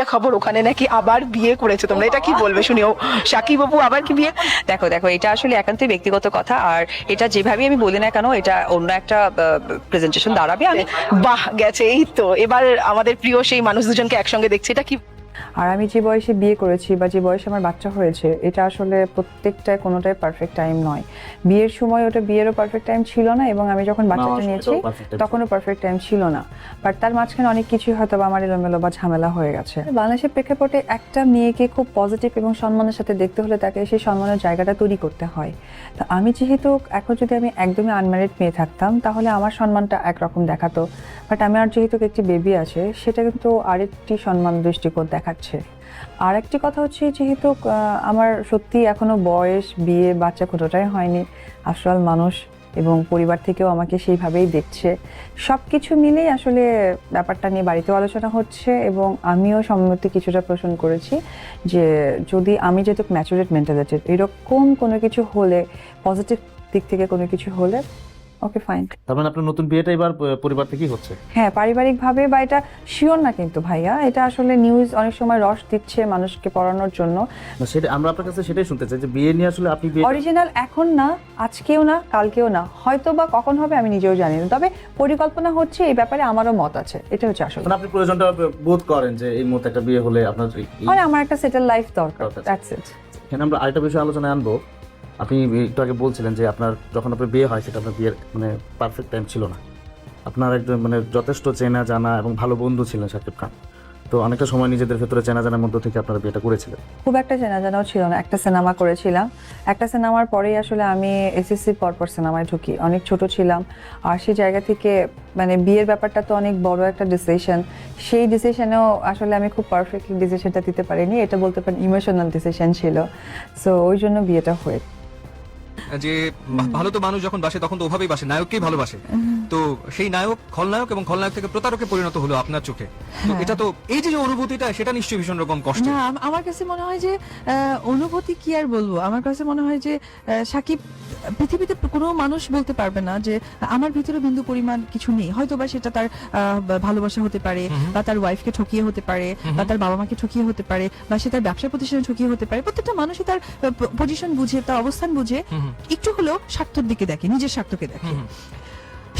আরেকটা খবর, ওখানে নাকি আবার বিয়ে করেছে তোমরা, এটা কি বলবে শুনিও? সাকিব বাবু আবার কি বিয়ে? দেখো দেখো, এটা আসলে একান্তই ব্যক্তিগত কথা, আর এটা যেভাবে আমি বলি না কেন, এটা অন্য একটা প্রেজেন্টেশন দাঁড়াবে। আমি বাহ, গেছে। এই তো এবার আমাদের প্রিয় সেই মানুষ দুজনকে একসঙ্গে দেখছি, এটা কি? আর আমি যে বয়সে বিয়ে করেছি বা যে বয়সে আমার বাচ্চা হয়েছে, এটা আসলে প্রত্যেকটা কোনোটাই পারফেক্ট টাইম নয়। বিয়ের সময় ওটা বিয়েরও পারফেক্ট টাইম ছিল না, এবং আমি যখন বাচ্চাটা নিয়েছি তখনও পারফেক্ট টাইম ছিল না। বাট তার মাঝখানে অনেক কিছুই হয়তো বা আমার এলোমেলো বা ঝামেলা হয়ে গেছে। বাংলাদেশের প্রেক্ষাপটে একটা মেয়েকে খুব পজিটিভ এবং সম্মানের সাথে দেখতে হলে তাকে সেই সম্মানের জায়গাটা তৈরি করতে হয়। তো আমি যেহেতু এখন যদি আমি একদমই আনম্যারিড মেয়ে থাকতাম তাহলে আমার সম্মানটা একরকম দেখাতো, বাট আমার যেহেতু একটি বেবি আছে সেটা কিন্তু আরেকটি সম্মান দৃষ্টিকোণ দেখাচ্ছে। আর একটি কথা হচ্ছে, যেহেতু আমার সত্যি এখনো বয়স, বিয়ে, বাচ্চা কোনোটাই হয়নি, আফটার অল মানুষ এবং পরিবার থেকেও আমাকে সেইভাবেই দেখছে, সব কিছু মিলেই আসলে ব্যাপারটা নিয়ে বাড়িতেও আলোচনা হচ্ছে, এবং আমিও সম্মতি কিছুটা পোষণ করেছি যে যদি আমি যেহেতু ম্যাচুরেট মেন্টালিটির, এরকম কোনো কিছু হলে, পজিটিভ দিক থেকে কোনো কিছু হলে, ওকে ফাইন। তার মানে আপনার নতুন বিয়েটা এবার পরিবার থেকেই হচ্ছে? হ্যাঁ, পারিবারিকভাবে, বা এটা শিওর না কিন্তু ভাইয়া, এটা আসলে নিউজ অনেক সময় রস দিচ্ছে মানুষকে পড়ানোর জন্য। না, সেটা আমরা আপনার কাছে সেটাই শুনতে চাই যে বিয়ে নিয়ে আসলে আপনি বিয়ে অরিজিনাল এখন না, আজকেও না, কালকেও না, হয়তো বা কখন হবে আমি নিজেও জানি না, তবে পরিকল্পনা হচ্ছে, এই ব্যাপারে আমারও মত আছে, এটা হচ্ছে আসলে। মানে আপনি প্রয়োজনটা বোধ করেন যে এই মুহূর্তে একটা বিয়ে হলে আপনার মানে আমার একটা সেটেল লাইফ দরকার, দরকার। That's it. এখানে আমরা আরেকটা বিষয় আলোচনায় আনবো। আপনি একটু আগে বলছিলেন যে আপনার যখন আপনার বিয়ে হয় সেটা আপনার বিয়ের মানে পারফেক্ট টাইম ছিল না। আপনার একজন মানে যথেষ্ট চেনা জানা এবং ভালো বন্ধু ছিলেন শাকিব খান, তো অনেকটা সময় নিজেদের ভেতরে চেনা জানার মধ্য থেকে আপনারা বিয়েটা করেছিলেন। খুব একটা চেনা জানাও ছিল না, একটা সিনেমা করেছিলাম, একটা সিনেমার পরেই আসলে আমি এসএসসি পরপর সিনেমায় ঢুকি, অনেক ছোট ছিলাম। আর সেই জায়গা থেকে মানে বিয়ের ব্যাপারটা তো অনেক বড় একটা ডিসিশন, সেই ডিসিশনেও আসলে আমি খুব পারফেক্টলি ডিসিশনটা দিতে পারিনি, এটা বলতে পারেন ইমোশনাল ডিসিশন ছিল, সো ওই জন্য বিয়েটা হয়ে। যে ভালো তো মানুষ যখন বাসে তখন তো ওভাবেই বাসে, নায়ককেই ভালোবাসে। তো সেই নায়ক খলনায়ক এবং খলনায়ক থেকে প্রতারকে পরিণত হলো আপনার চোখে। তো এটা তো এই যে অনুভূতিটা, সেটা নিশ্চয়ই ভীষণ রকম কষ্ট। না, আমার কাছে মনে হয় যে অনুভূতি কি আর বলবো, আমার কাছে মনে হয় যে সাকিব, পৃথিবীতে কোনো মানুষ বলতে পারবে না যে আমার ভিতরে বিন্দু পরিমাণ কিছু নেই। হয়তো বা সেটা তার ভালোবাসা হতে পারে, বা তার ওয়াইফকে ঠকিয়ে হতে পারে, বা তার বাবা মাকে ঠকিয়ে হতে পারে, বা সে তার ব্যবসা প্রতিষ্ঠানে ঠকিয়ে হতে পারে। প্রত্যেকটা মানুষই তার পজিশন বুঝে, তার অবস্থান বুঝে একটু হলেও স্বার্থের দিকে দেখে, নিজের স্বার্থকে দেখে।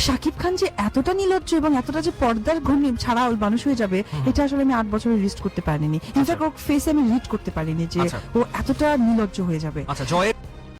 শাকিব খান যে এতটা নির্লজ্জ এবং এতটা যে পর্দার ঘূর্ণি ছাড়া ওই মানুষ হয়ে যাবে, এটা আসলে আমি 8 বছরে রিস্ট করতে পারিনি। ইনফ্যাক্ট ওর ফেসে আমি রিড করতে পারিনি যে ও এতটা নির্লজ্জ হয়ে যাবে। আচ্ছা, জয়ের